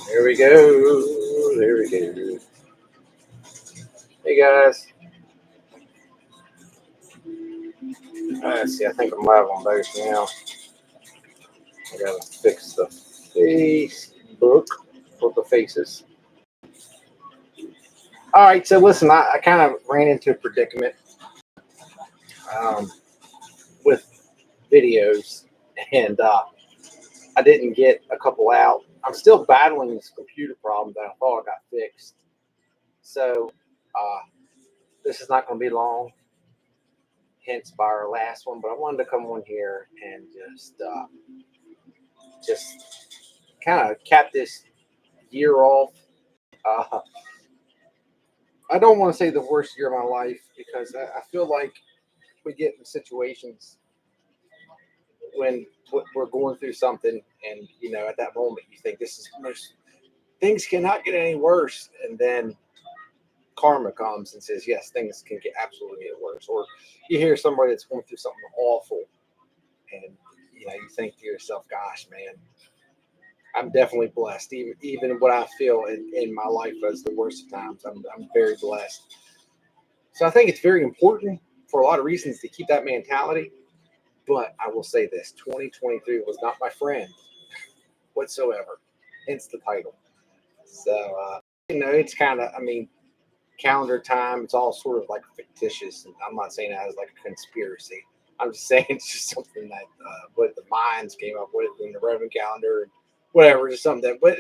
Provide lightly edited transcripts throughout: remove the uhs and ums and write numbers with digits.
There we go. There we go. Hey guys. Let's see. I think I'm live on both now. I gotta fix the Facebook for the faces. All right. So listen, I kind of ran into a predicament with videos, and I didn't get a couple out. I'm still battling this computer problem that I thought I got fixed. So this is not going to be long, hence by our last one. But I wanted to come on here and just kind of cap this year off. I don't want to say the worst year of my life, because I feel like we get in situations when we're going through something, and at that moment you think things cannot get any worse, and then karma comes and says, yes, things can absolutely get worse. Or you hear somebody that's going through something awful, and you think to yourself, gosh, man, I'm definitely blessed. Even what I feel in my life as the worst of times, I'm very blessed. So I think it's very important for a lot of reasons to keep that mentality. But I will say this: 2023 was not my friend whatsoever. Hence the title. So it's kind of, calendar time. It's all sort of like fictitious, and I'm not saying that as like a conspiracy. I'm just saying it's just something that what the minds came up with in the Roman calendar, and whatever, just something that. But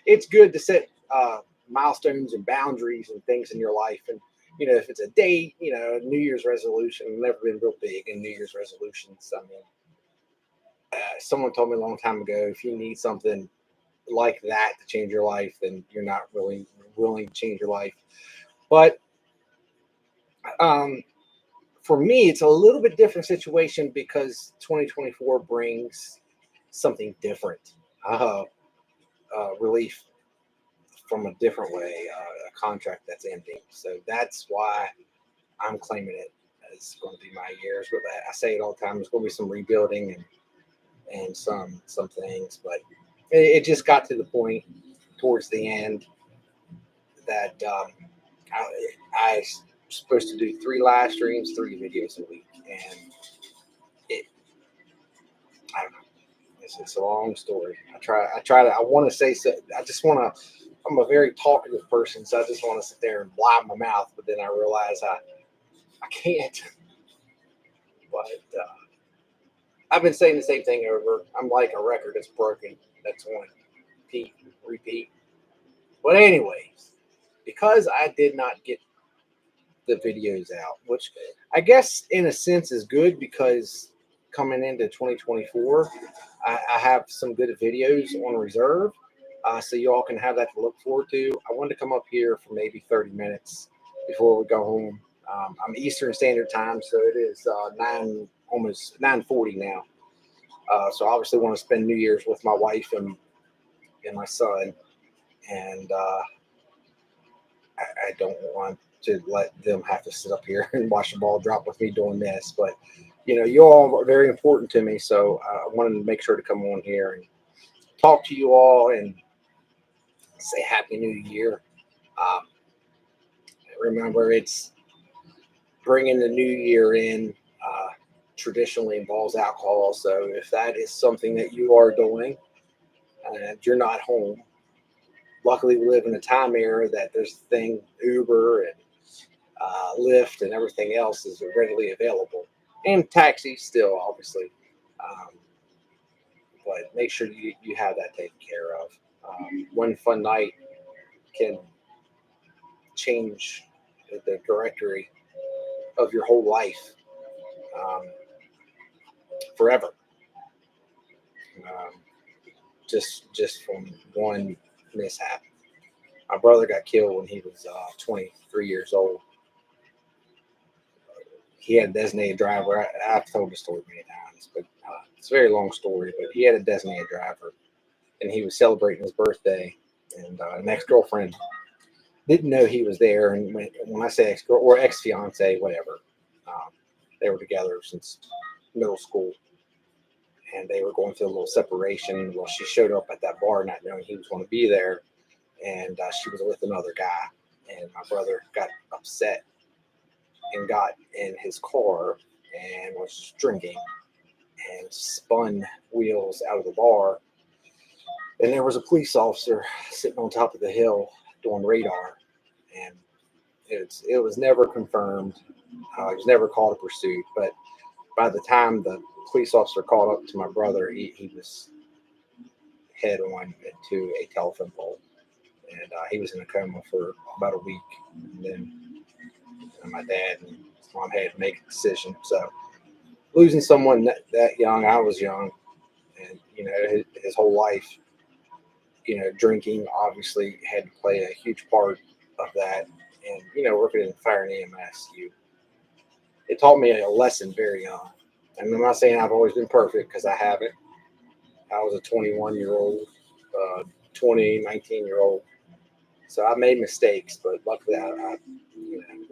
it's good to set milestones and boundaries and things in your life. And if it's a date, New Year's resolution. I've never been real big in New Year's resolutions. Someone told me a long time ago, if you need something like that to change your life, then you're not really willing to change your life. But for me, it's a little bit different situation, because 2024 brings something different, relief from a different way, a contract that's ending. So that's why I'm claiming it as going to be my years. But I say it all the time, there's going to be some rebuilding and some things, but it just got to the point towards the end that I was supposed to do 3 live streams, 3 videos a week, and I don't know. It's a long story. I want to say so. I'm a very talkative person, so I just want to sit there and blab my mouth, but then I realize I can't. But I've been saying the same thing over. I'm like a record that's broken, that's on repeat. But anyways, because I did not get the videos out, which I guess in a sense is good, because coming into 2024, I have some good videos on reserve, so you all can have that to look forward to. I wanted to come up here for maybe 30 minutes before we go home. I'm Eastern Standard Time, so it is almost 9:40 now. So I obviously want to spend New Year's with my wife and my son, and I don't want to let them have to sit up here and watch the ball drop with me doing this. But you all are very important to me, so I wanted to make sure to come on here and talk to you all and say Happy New Year. Remember, it's bringing the new year in. Traditionally involves alcohol, so if that is something that you are doing and you're not home, luckily we live in a time era that there's a thing, Uber and Lyft and everything else is readily available, and taxis still, obviously. But make sure you have that taken care of. One fun night can change the directory of your whole life, forever. Just from one mishap. My brother got killed when he was 23 years old. He had a designated driver. I've told the story many times, but it's a very long story. But he had a designated driver, and he was celebrating his birthday, and an ex-girlfriend didn't know he was there. And when I say ex-girl or ex-fiance, whatever, they were together since middle school, and they were going through a little separation. Well, she showed up at that bar not knowing he was going to be there, and she was with another guy. And my brother got upset and got in his car and was drinking and spun wheels out of the bar. And there was a police officer sitting on top of the hill doing radar, and it was never confirmed. He was never called a pursuit, but by the time the police officer called up to my brother, he was head on to a telephone pole, and he was in a coma for about a week. And then my dad and mom had to make a decision. So losing someone that young, I was young, and his whole life, drinking obviously had to play a huge part of that. And working in fire and EMS, it taught me a lesson very young. And I'm not saying I've always been perfect, because I haven't. I was a 21-year-old, 19-year-old. So I made mistakes, but luckily it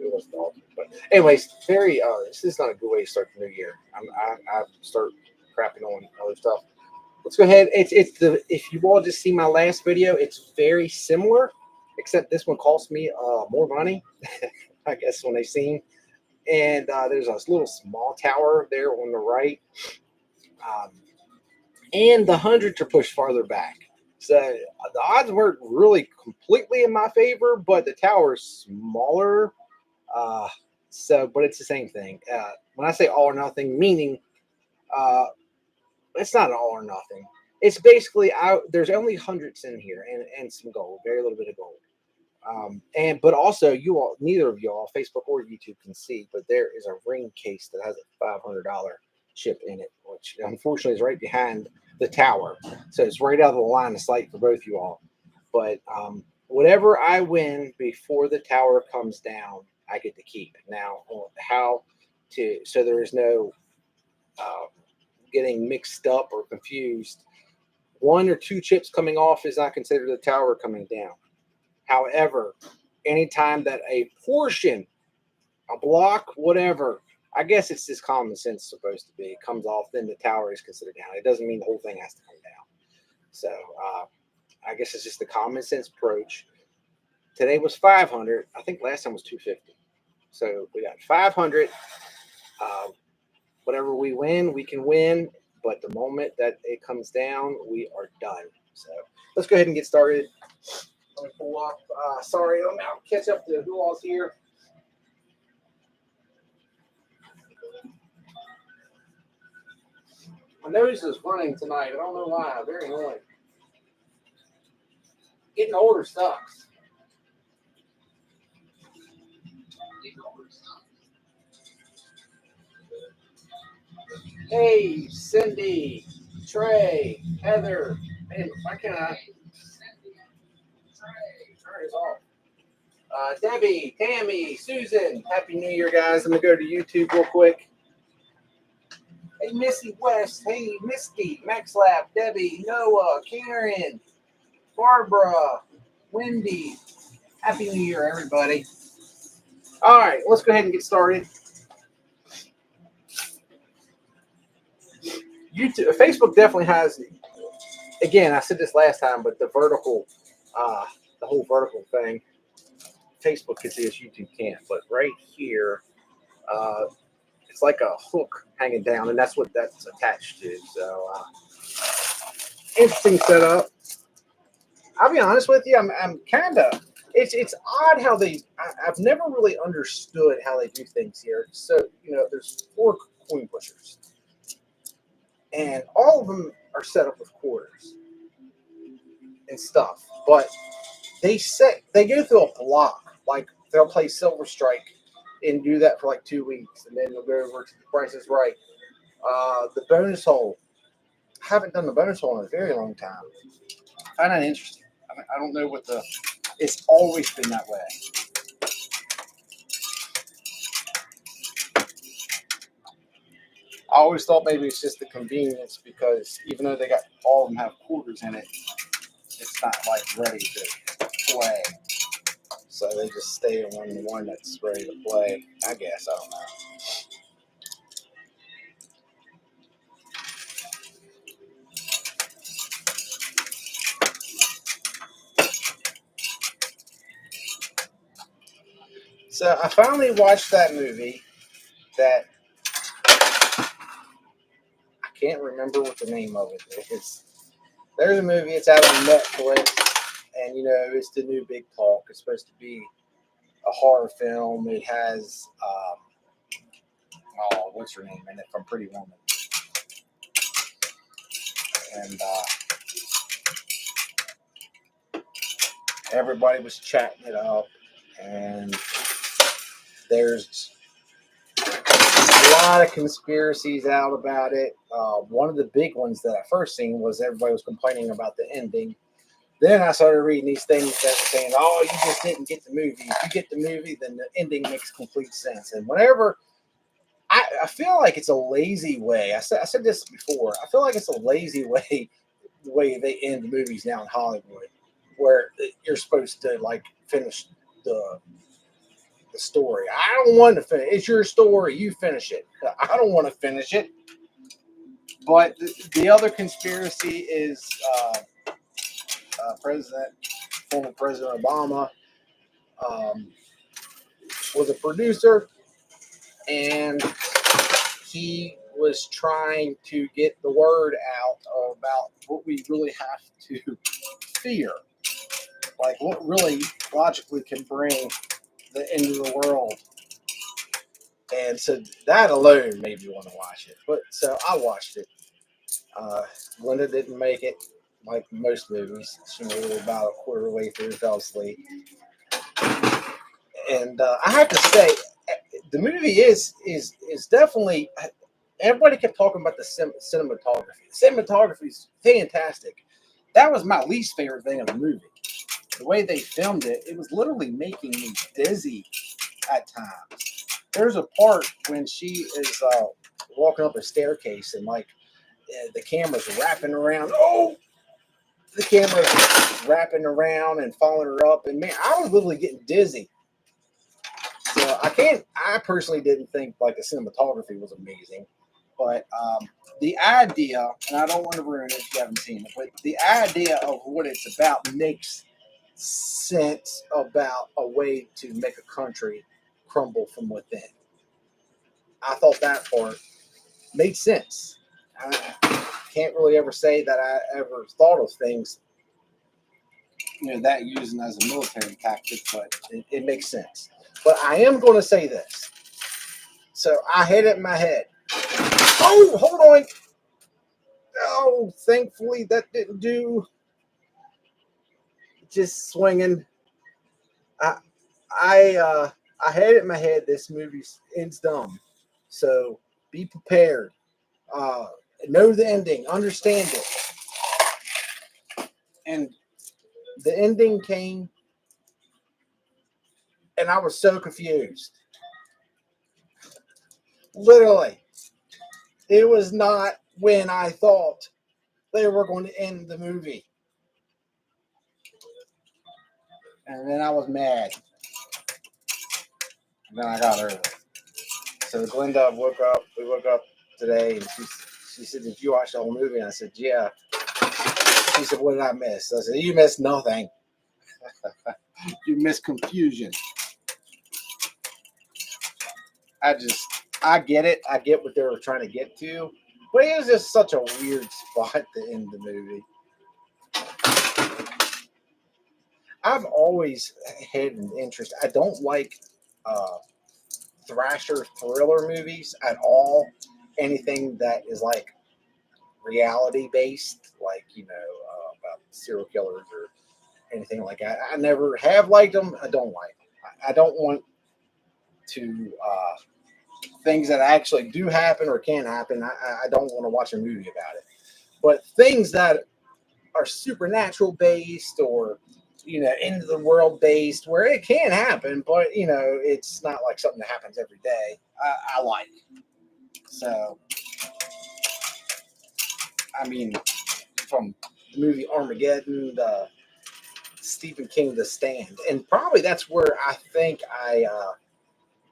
wasn't all. But anyways, this is not a good way to start the new year. I start crapping on other stuff. Let's go ahead. If you all just see my last video, it's very similar, except this one cost me more money, I guess, when they seen. And there's a little small tower there on the right. And the hundreds are pushed farther back. So the odds weren't really completely in my favor, but the tower is smaller. But it's the same thing. When I say all or nothing, meaning it's not an all or nothing. It's basically there's only hundreds in here and some gold, very little bit of gold. But also neither of y'all, Facebook or YouTube, can see, but there is a ring case that has a $500 chip in it, which unfortunately is right behind the tower. So it's right out of the line of sight for both you all. But whatever I win before the tower comes down, I get to keep. Now, so there is no getting mixed up or confused. 1 or 2 chips coming off is not considered the tower coming down. However, anytime that a portion, a block, whatever, I guess it's just common sense supposed to be, comes off, then the tower is considered down. It doesn't mean the whole thing has to come down. So I guess it's just the common sense approach. Today was 500. I think last time was 250. So we got 500. Whatever we win, we can win. But the moment that it comes down, we are done. So let's go ahead and get started. Let me pull up. Sorry, I'm out. Catch up to who all's here. My nose is running tonight. I don't know why. Very annoying. Getting older sucks. Hey, Cindy, Trey, Heather. Man, why can't I? Turn this off. Debbie, Tammy, Susan. Happy New Year, guys. I'm going to go to YouTube real quick. Hey, Missy West. Hey, Misty, MaxLab, Debbie, Noah, Karen, Barbara, Wendy. Happy New Year, everybody. All right, let's go ahead and get started. Facebook definitely has, again, I said this last time, but the whole vertical thing, Facebook can see as YouTube can't. But right here, it's like a hook hanging down, and that's what that's attached to. So interesting setup. I'll be honest with you, I'm kind of, it's odd how I've never really understood how they do things here. So, there's 4 coin pushers, and all of them are set up with quarters and stuff, but they go through a block. Like, they'll play Silver Strike and do that for like 2 weeks, and then they'll go over to the Price is Right. The bonus hole, I haven't done the bonus hole in a very long time. I find that interesting. I don't know it's always been that way. I always thought maybe it's just the convenience, because even though all of them have quarters in it, it's not like ready to play. So they just stay on the one that's ready to play. I guess, I don't know. So I finally watched that movie that I can't remember what the name of it is. There's a movie, it's out on Netflix, and it's the new big talk. It's supposed to be a horror film. It has what's her name in it from Pretty Woman, and everybody was chatting it up, and there's a lot of conspiracies out about it. One of the big ones that I first seen was everybody was complaining about the ending. Then I started reading these things that were saying, "Oh, you just didn't get the movie. If you get the movie, then the ending makes complete sense." And whenever I feel like it's a lazy way. I said this before. I feel like it's a lazy way the way they end the movies now in Hollywood, where you're supposed to like finish the story. I don't want to finish. It's your story. You finish it. I don't want to finish it. But the other conspiracy is former President Obama was a producer, and he was trying to get the word out about what we really have to fear, like what really logically can bring the end of the world. And so that alone made me want to watch it. But so I watched it. Linda didn't make it, like most movies. She made it about a quarter of the way through, fell asleep. And I have to say, the movie is definitely. Everybody kept talking about the cinematography. The cinematography is fantastic. That was my least favorite thing of the movie. The way they filmed it, it was literally making me dizzy at times. There's a part when she is walking up a staircase and like the camera's wrapping around. Oh, the camera's wrapping around and following her up, and man, I was literally getting dizzy. So I personally didn't think like the cinematography was amazing, but the idea, and I don't want to ruin it if you haven't seen it, but the idea of what it's about makes sense about a way to make a country crumble from within. I thought that part made sense. I can't really ever say that I ever thought of things, that using as a military tactic, but it makes sense. But I am going to say this. So I had it in my head. Oh, hold on. Oh, thankfully that didn't do. Just swinging. I I had it in my head. This movie ends dumb. So be prepared. Uh, know the ending. Understand it. And the ending came, and I was so confused. Literally, it was not when I thought they were going to end the movie. And then I was mad. And then I got early. So Glenda woke up. We woke up today, and she said, "Did you watch the whole movie?" And I said, "Yeah." She said, "What did I miss?" I said, "You missed nothing. You missed confusion." I get it. I get what they were trying to get to, but it was just such a weird spot to end the movie. I've always had an interest. I don't like thrasher thriller movies at all. Anything that is like reality based, like about serial killers or anything like that. I never have liked them. I don't like them. I don't want to things that actually do happen or can happen. I don't want to watch a movie about it. But things that are supernatural based or into the world based where it can happen, but it's not like something that happens every day. I like. So I mean, from the movie Armageddon, the Stephen King, The Stand, and probably that's where I think I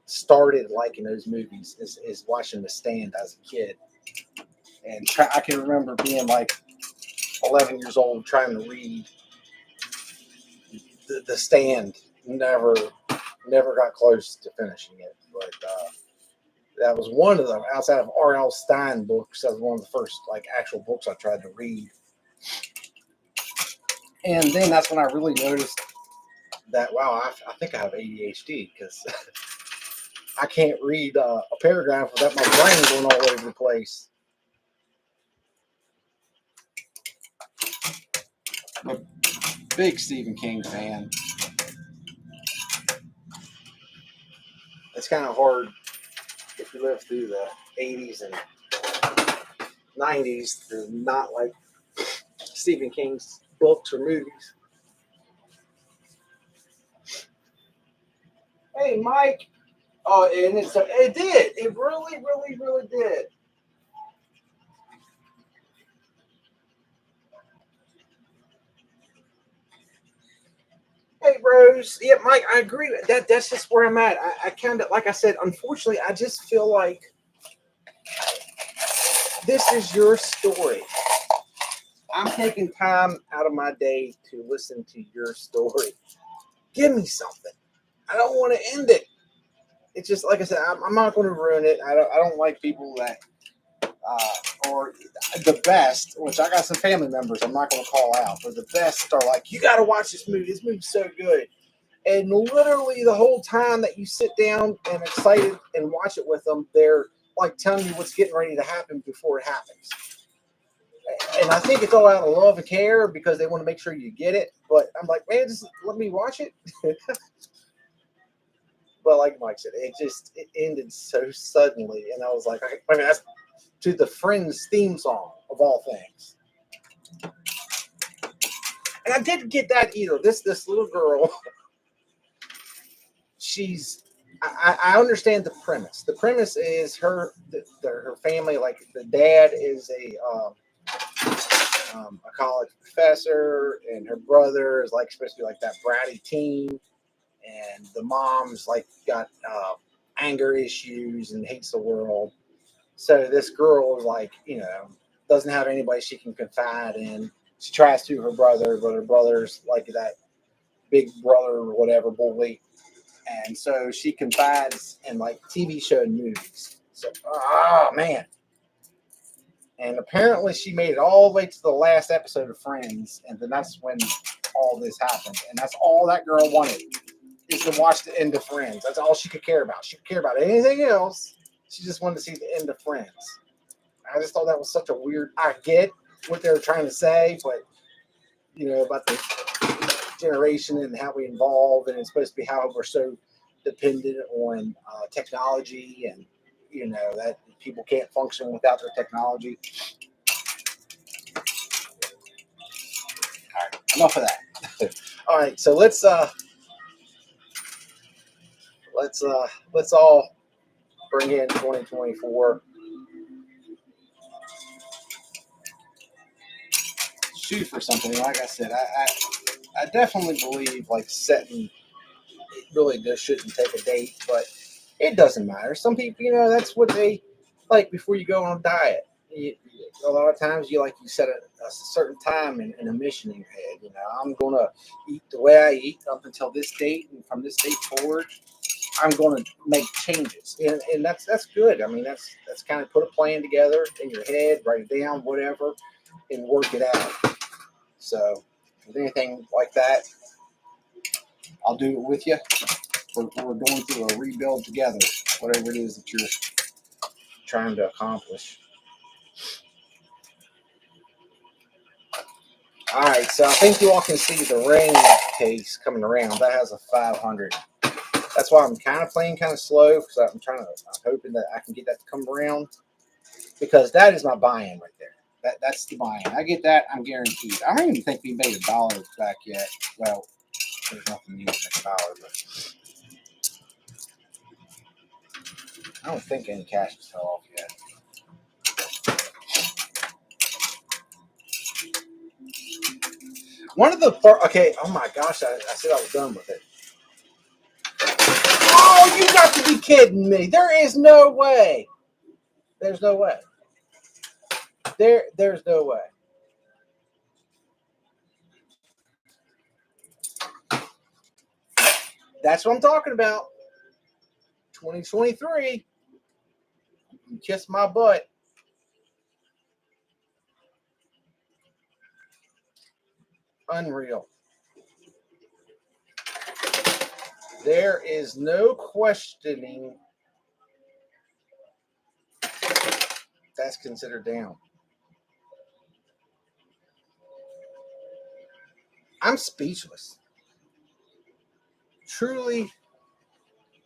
started liking those movies is watching The Stand as a kid, and I can remember being like 11 years old trying to read the Stand, never Never got close to finishing it, but that was one of them. Outside of R.L. Stein books, that was one of the first like actual books I tried to read. And then that's when I really noticed that wow, I think I have ADHD because I can't read a paragraph without my brain going all over the place. I'm a big Stephen King fan. It's kind of hard if you live through the 80s and 90s to not like Stephen King's books or movies. Hey, Mike. Oh, and it did. It really, really, really did. Hey, Rose. Yeah, Mike, I agree with that. That's just where I'm at. I kind of, like I said, unfortunately, I just feel like this is your story. I'm taking time out of my day to listen to your story. Give me something. I don't want to end it. It's just like I said. I'm not going to ruin it. I don't like people that or the best, which I got some family members I'm not going to call out, but the best are like, you got to watch this movie. This movie's so good. And literally the whole time that you sit down and excited and watch it with them, they're like telling you what's getting ready to happen before it happens. And I think it's all out of love and care because they want to make sure you get it. But I'm like, man, just let me watch it. But like Mike said, it ended so suddenly. And I was like, I mean, that's to the Friends theme song of all things. And I didn't get that either. This little girl, I understand the premise. The premise is her family, like the dad is a college professor, and her brother is like supposed to be like that bratty teen, and the mom's like got anger issues and hates the world. So this girl is like, doesn't have anybody she can confide in. She tries to her brother, but her brother's like that big brother or whatever bully. And so she confides in like TV show and movies. So, oh man. And apparently she made it all the way to the last episode of Friends. And then that's when all this happened. And that's all that girl wanted, is to watch the end of Friends. That's all she could care about. She could care about anything else. She just wanted to see the end of Friends. I just thought that was such a weird. I get what they were trying to say, but about the generation and how we evolve, and it's supposed to be how we're so dependent on technology, and that people can't function without their technology. All right, enough of that. All right, so let's all bring in 2024. Shoot for something. Like I said, I definitely believe like setting, it really just shouldn't take a date, but it doesn't matter. Some people, that's what they like before you go on a diet. A lot of times you set a certain time and a mission in your head. I'm going to eat the way I eat up until this date, and from this date forward, I'm going to make changes, and that's good. I mean, that's kind of put a plan together in your head, write it down, whatever, and work it out. So, if anything like that, I'll do it with you. We're going through a rebuild together, whatever it is that you're trying to accomplish. All right, so I think you all can see the rain case coming around. That has a 500. That's why I'm kind of playing kind of slow, because I'm hoping that I can get that to come around, because that is my buy-in right there. That's the buy-in. I get that, I'm guaranteed. I don't even think we made $1 back yet. Well, there's nothing new to make $1, but I don't think any cash has fell off yet. One of the okay, oh my gosh, I said I was done with it. Oh, you got to be kidding me. There is no way. There's no way. There's no way. That's what I'm talking about. 2023. Kiss my butt. Unreal. There is no questioning that's considered down. I'm speechless. Truly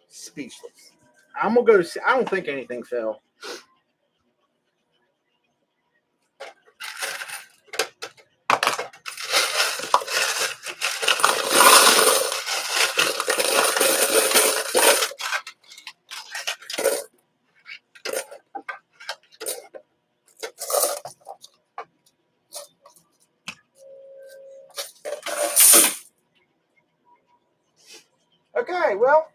speechless. I'm going to go see. I don't think anything fell. Okay, well,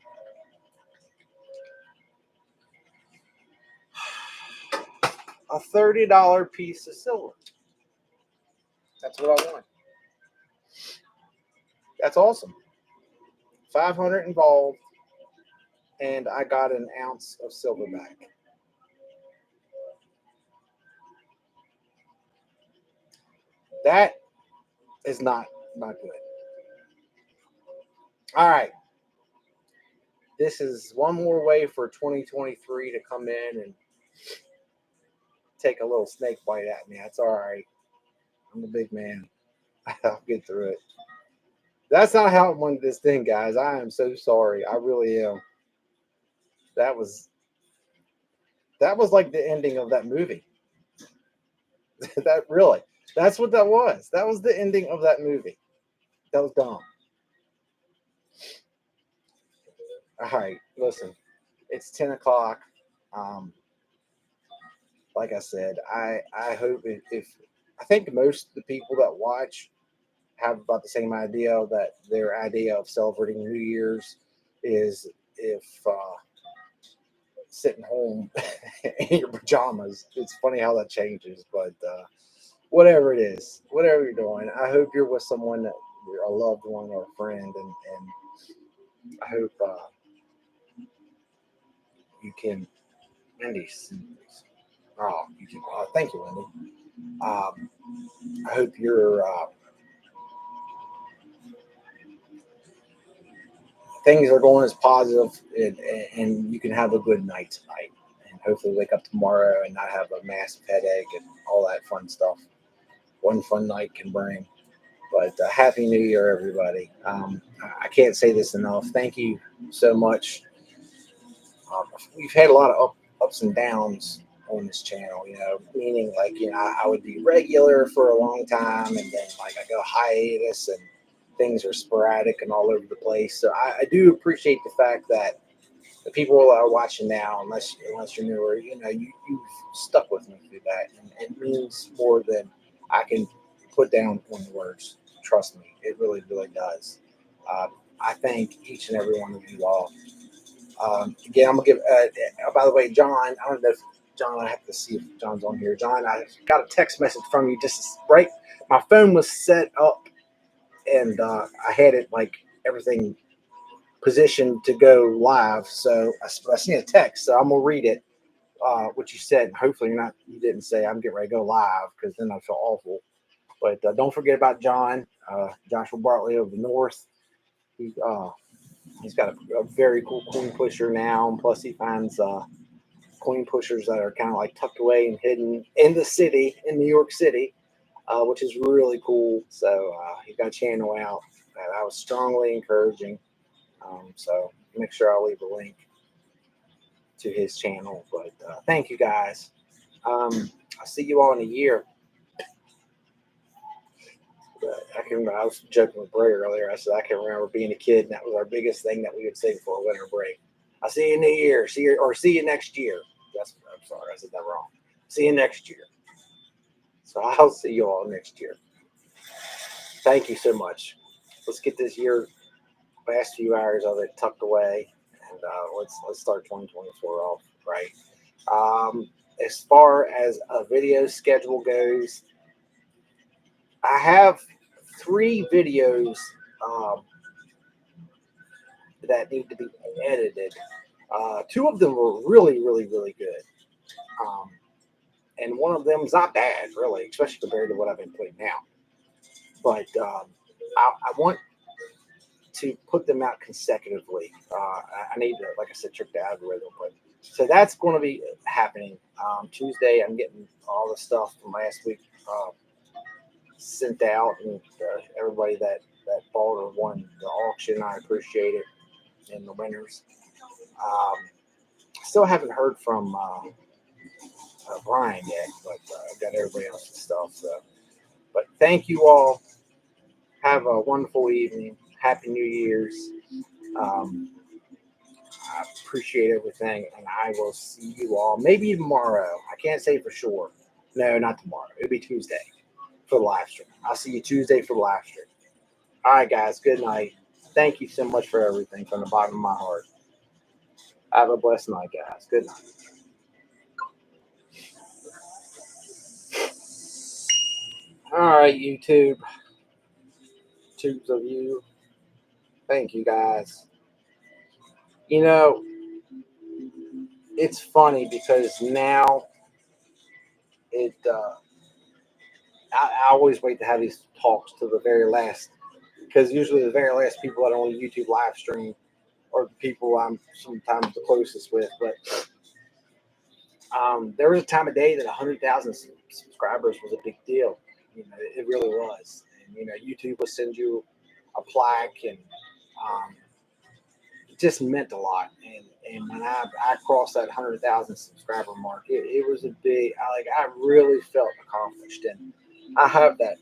a $30 piece of silver. That's what I want. That's awesome. 500 involved, and I got an ounce of silver back. That is not good. All right. This is one more way for 2023 to come in and take a little snake bite at me. That's all right. I'm a big man. I'll get through it. That's not how I wanted this thing, guys. I am so sorry. I really am. That was like the ending of that movie. That's what that was. That was the ending of that movie. That was dumb. All right, listen. It's 10 o'clock. Um, like I said, I hope if I think most of the people that watch have about the same idea that their idea of celebrating New Year's is if sitting home in your pajamas. It's funny how that changes, but whatever it is, whatever you're doing, I hope you're with someone that you're a loved one or a friend, and I hope you can. Wendy's. Oh, you can. Thank you, Wendy. I hope you're. Things are going as positive, and you can have a good night tonight, and hopefully wake up tomorrow and not have a massive headache and all that fun stuff. One fun night can bring. But Happy New Year, everybody. I can't say this enough. Thank you so much. We've had a lot of ups and downs on this channel, meaning like, I would be regular for a long time and then like I go hiatus and things are sporadic and all over the place. So I do appreciate the fact that the people that are watching now, unless you're newer, you've stuck with me through that. And it means more than I can put down on words. Trust me, it really, really does. I thank each and every one of you all. Again, I'm gonna give. By the way, John, I don't know if John. I have to see if John's on here. John, I got a text message from you just right. My phone was set up, and I had it like everything positioned to go live. So I seen a text, so I'm gonna read it. What you said. Hopefully, you didn't say I'm getting ready to go live because then I feel awful. But don't forget about John, Joshua Bartley of the North. He's got a very cool coin pusher now, and plus he finds coin pushers that are kind of like tucked away and hidden in the city, in New York City, which is really cool. So he got a channel out that I was strongly encouraging. So make sure I'll leave a link to his channel. But thank you guys. I'll see you all in a year. I was joking with Bray earlier. I said I can remember being a kid, and that was our biggest thing that we would say before winter break. I'll see you in a year. See you next year. I'm sorry, I said that wrong. See you next year. So I'll see you all next year. Thank you so much. Let's get this year, last few hours of it tucked away, and let's start 2024 off right. As far as a video schedule goes, I have 3 videos that need to be edited. Two of them were really, really, really good. Um, and one of them is not bad, really, especially compared to what I've been putting out. But I want to put them out consecutively. I need to, like I said, trick the algorithm. But so that's going to be happening Tuesday. I'm getting all the stuff from last week sent out, and everybody bought or won the auction, I appreciate it, and the winners. Still haven't heard from Brian yet, but I've got everybody else's stuff. So. But thank you all. Have a wonderful evening. Happy New Year's. Um, I appreciate everything, and I will see you all maybe tomorrow. I can't say for sure. No, not tomorrow. It'll be Tuesday for the live stream. I'll see you Tuesday for the live stream. All right, guys. Good night. Thank you so much for everything from the bottom of my heart. Have a blessed night, guys. Good night. All right, YouTube. Tubes of you. Thank you, guys. You know, it's funny because now I always wait to have these talks to the very last, because usually the very last people that are on YouTube live stream are the people I'm sometimes the closest with. But there was a time of day that 100,000 subscribers was a big deal. It really was. And YouTube will send you a plaque, and it just meant a lot. And when I crossed that 100,000 subscriber mark, it was a big. I really felt accomplished, and I have that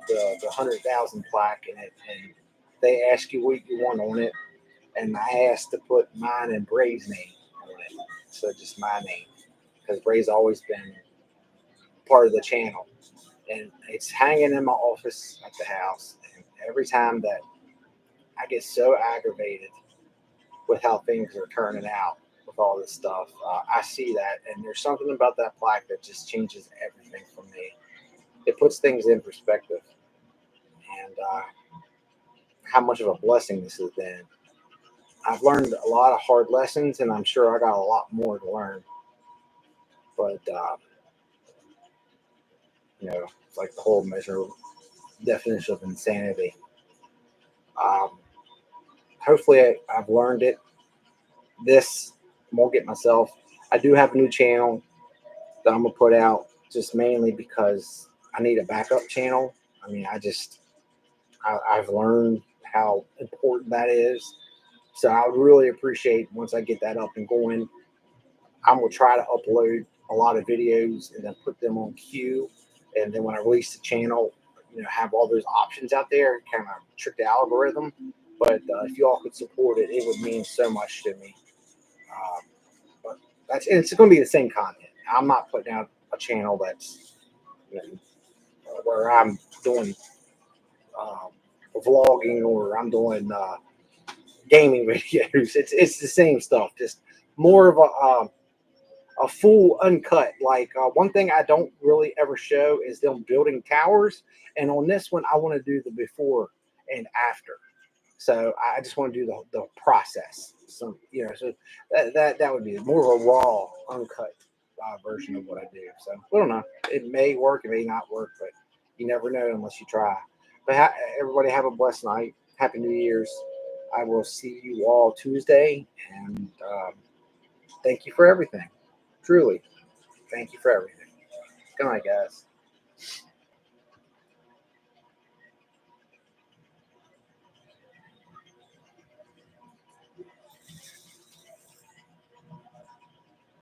the 100,000 plaque in it, and they ask you what you want on it, and I asked to put mine and Bray's name on it, so just my name, because Bray's always been part of the channel, and it's hanging in my office at the house. And every time that I get so aggravated with how things are turning out with all this stuff, I see that, and there's something about that plaque that just changes everything for me. It puts things in perspective, and how much of a blessing this has been. I've learned a lot of hard lessons, and I'm sure I got a lot more to learn. But it's like the whole definition of insanity. Hopefully, I've learned it. This won't get myself. I do have a new channel that I'm gonna put out, just mainly because I need a backup channel. I've learned how important that is. So I would really appreciate, once I get that up and going, I'm going to try to upload a lot of videos and then put them on queue. And then when I release the channel, have all those options out there, kind of trick the algorithm. But if you all could support it, it would mean so much to me. But it's going to be the same content. I'm not putting out a channel that's where I'm doing vlogging, or I'm doing gaming videos. It's the same stuff, just more of a full uncut. Like one thing I don't really ever show is them building towers, and on this one I want to do the before and after. So I just want to do the process. So so that would be more of a raw, uncut version of what I do. So I don't know. It may work, it may not work, but you never know unless you try. But everybody have a blessed night. Happy New Year's. I will see you all Tuesday, and thank you for everything. Truly, thank you for everything. Good night, guys.